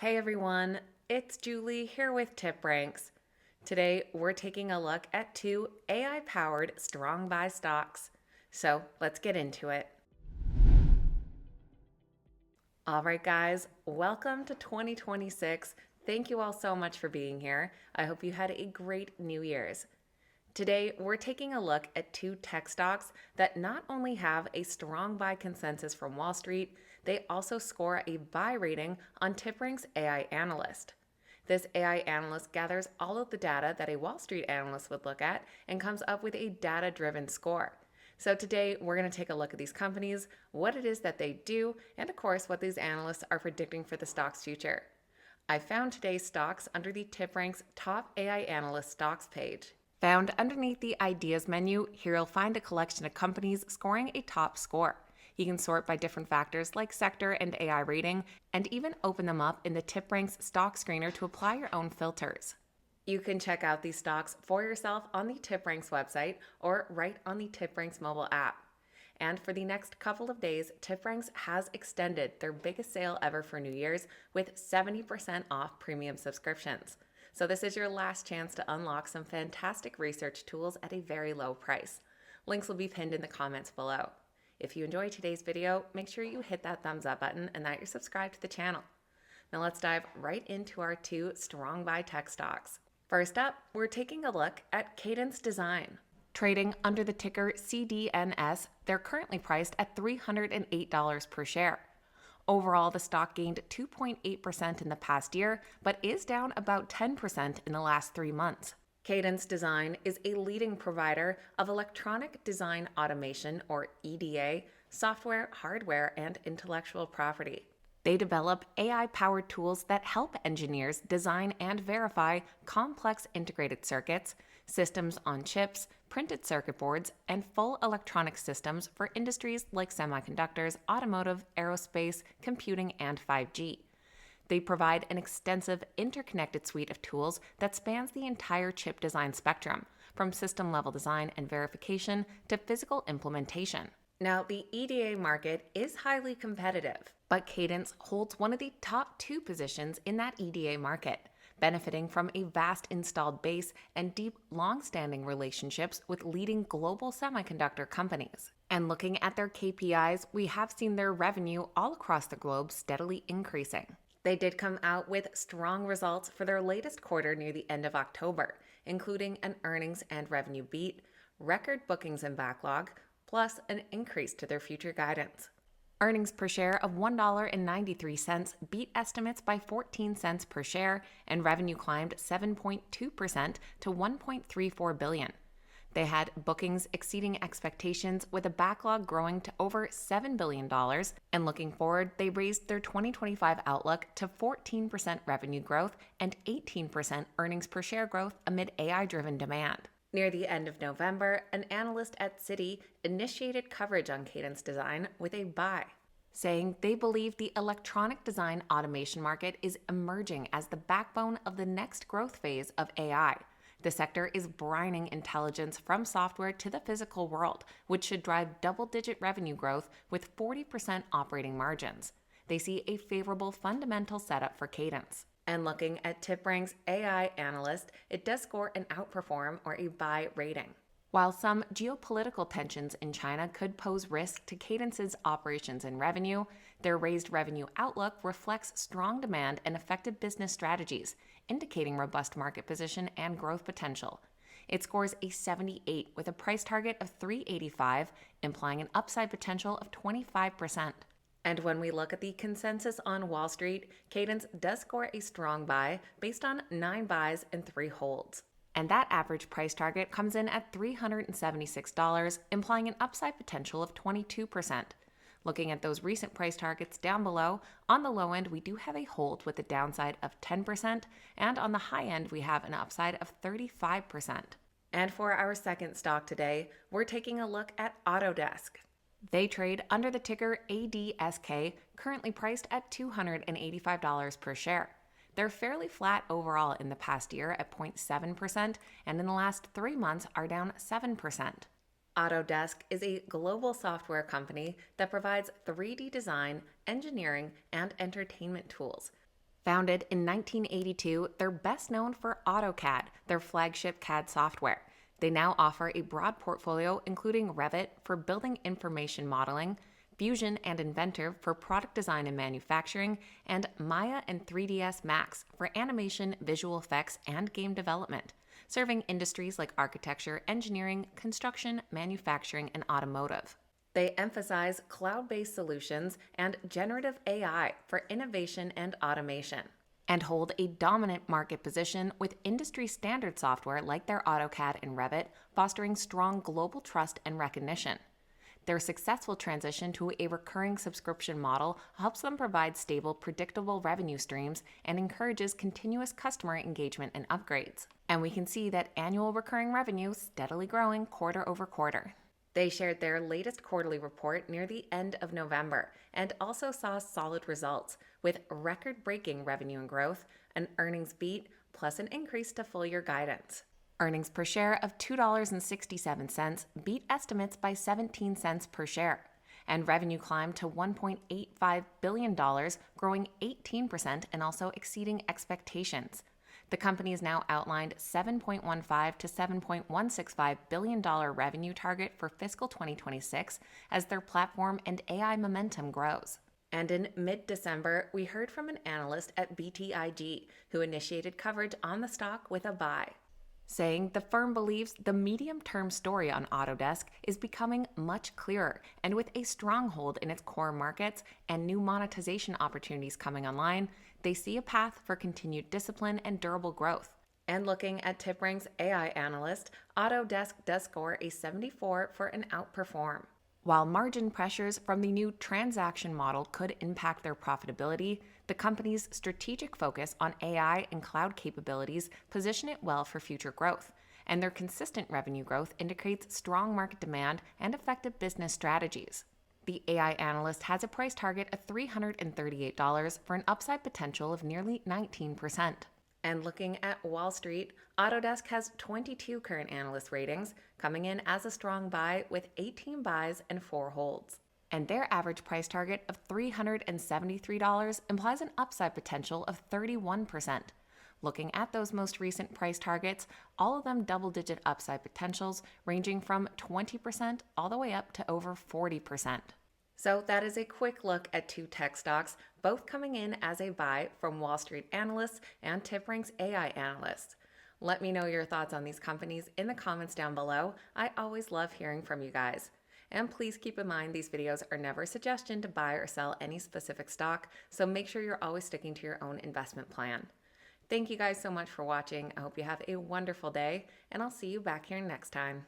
Hey everyone, it's Julie here with TipRanks. Today we're taking a look at two AI-powered strong buy stocks. So let's get into it. All right, guys, welcome to 2026. Thank you all so much for being here. I hope you had a great New Year's. Today, we're taking a look at two tech stocks that not only have a strong buy consensus from Wall Street, they also score a buy rating on TipRanks AI Analyst. This AI analyst gathers all of the data that a Wall Street analyst would look at and comes up with a data-driven score. So today, we're going to take a look at these companies, what it is that they do, and of course, what these analysts are predicting for the stock's future. I found today's stocks under the TipRanks Top AI Analyst Stocks page. Found underneath the Ideas menu, here you'll find a collection of companies scoring a top score. You can sort by different factors like sector and AI rating, and even open them up in the TipRanks stock screener to apply your own filters. You can check out these stocks for yourself on the TipRanks website or right on the TipRanks mobile app. And for the next couple of days, TipRanks has extended their biggest sale ever for New Year's with 70% off premium subscriptions. So this is your last chance to unlock some fantastic research tools at a very low price. Links will be pinned in the comments below. If you enjoyed today's video, make sure you hit that thumbs up button and that you're subscribed to the channel. Now let's dive right into our two strong buy tech stocks. First up, we're taking a look at Cadence Design. Trading under the ticker CDNS, they're currently priced at $308 per share. Overall, the stock gained 2.8% in the past year, but is down about 10% in the last 3 months. Cadence Design is a leading provider of electronic design automation, or EDA, software, hardware, and intellectual property. They develop AI-powered tools that help engineers design and verify complex integrated circuits, systems on chips, printed circuit boards, and full electronic systems for industries like semiconductors, automotive, aerospace, computing, and 5G. They provide an extensive interconnected suite of tools that spans the entire chip design spectrum, from system-level design and verification to physical implementation. Now, the EDA market is highly competitive, but Cadence holds one of the top 2 positions in that EDA market, benefiting from a vast installed base and deep, long-standing relationships with leading global semiconductor companies. And looking at their KPIs, we have seen their revenue all across the globe steadily increasing. They did come out with strong results for their latest quarter near the end of October, including an earnings and revenue beat, record bookings and backlog, plus an increase to their future guidance. Earnings per share of $1.93 beat estimates by 14 cents per share, and revenue climbed 7.2% to $1.34 billion. They had bookings exceeding expectations with a backlog growing to over $7 billion, and looking forward, they raised their 2025 outlook to 14% revenue growth and 18% earnings per share growth amid AI-driven demand. Near the end of November, an analyst at Citi initiated coverage on Cadence Design with a buy, saying they believe the electronic design automation market is emerging as the backbone of the next growth phase of AI. The sector is brining intelligence from software to the physical world, which should drive double-digit revenue growth with 40% operating margins. They see a favorable fundamental setup for Cadence. And looking at TipRanks AI Analyst, it does score an outperform or a buy rating. While some geopolitical tensions in China could pose risk to Cadence's operations and revenue, their raised revenue outlook reflects strong demand and effective business strategies, indicating robust market position and growth potential. It scores a 78 with a price target of $385, implying an upside potential of 25%. And when we look at the consensus on Wall Street, Cadence does score a strong buy based on 9 buys and 3 holds. And that average price target comes in at $376, implying an upside potential of 22%. Looking at those recent price targets down below, on the low end we do have a hold with a downside of 10%, and on the high end we have an upside of 35%. And for our second stock today, we're taking a look at AutoDesk. They trade under the ticker ADSK, currently priced at $285 per share. They're fairly flat overall in the past year at 0.7%, and in the last 3 months are down 7%. AutoDesk is a global software company that provides 3D design, engineering, and entertainment tools. Founded in 1982, they're best known for AutoCAD, their flagship CAD software. They now offer a broad portfolio including Revit for building information modeling, Fusion and Inventor for product design and manufacturing, and Maya and 3ds Max for animation, visual effects, and game development, serving industries like architecture, engineering, construction, manufacturing, and automotive. They emphasize cloud-based solutions and generative AI for innovation and automation, and hold a dominant market position with industry standard software like their AutoCAD and Revit, fostering strong global trust and recognition. Their successful transition to a recurring subscription model helps them provide stable, predictable revenue streams and encourages continuous customer engagement and upgrades. And we can see that annual recurring revenue steadily growing quarter over quarter. They shared their latest quarterly report near the end of November and also saw solid results with record-breaking revenue and growth, an earnings beat, plus an increase to full-year guidance. Earnings per share of $2.67 beat estimates by 17 cents per share, and revenue climbed to $1.85 billion, growing 18% and also exceeding expectations. The company has now outlined $7.15 to $7.165 billion revenue target for fiscal 2026 as their platform and AI momentum grows. And in mid-December, we heard from an analyst at BTIG who initiated coverage on the stock with a buy, saying the firm believes the medium-term story on AutoDesk is becoming much clearer, and with a stronghold in its core markets and new monetization opportunities coming online, they see a path for continued discipline and durable growth. And looking at TipRanks AI analyst, AutoDesk does score a 74 for an outperform. While margin pressures from the new transaction model could impact their profitability, the company's strategic focus on AI and cloud capabilities position it well for future growth, and their consistent revenue growth indicates strong market demand and effective business strategies. The AI analyst has a price target of $338 for an upside potential of nearly 19%. And looking at Wall Street, Autodesk has 22 current analyst ratings, coming in as a strong buy with 18 buys and 4 holds. And their average price target of $373 implies an upside potential of 31%. Looking at those most recent price targets, all of them double-digit upside potentials ranging from 20% all the way up to over 40%. So that is a quick look at two tech stocks, both coming in as a buy from Wall Street analysts and TipRanks AI analysts. Let me know your thoughts on these companies in the comments down below. I always love hearing from you guys. And please keep in mind these videos are never a suggestion to buy or sell any specific stock, so make sure you're always sticking to your own investment plan. Thank you guys so much for watching. I hope you have a wonderful day, and I'll see you back here next time.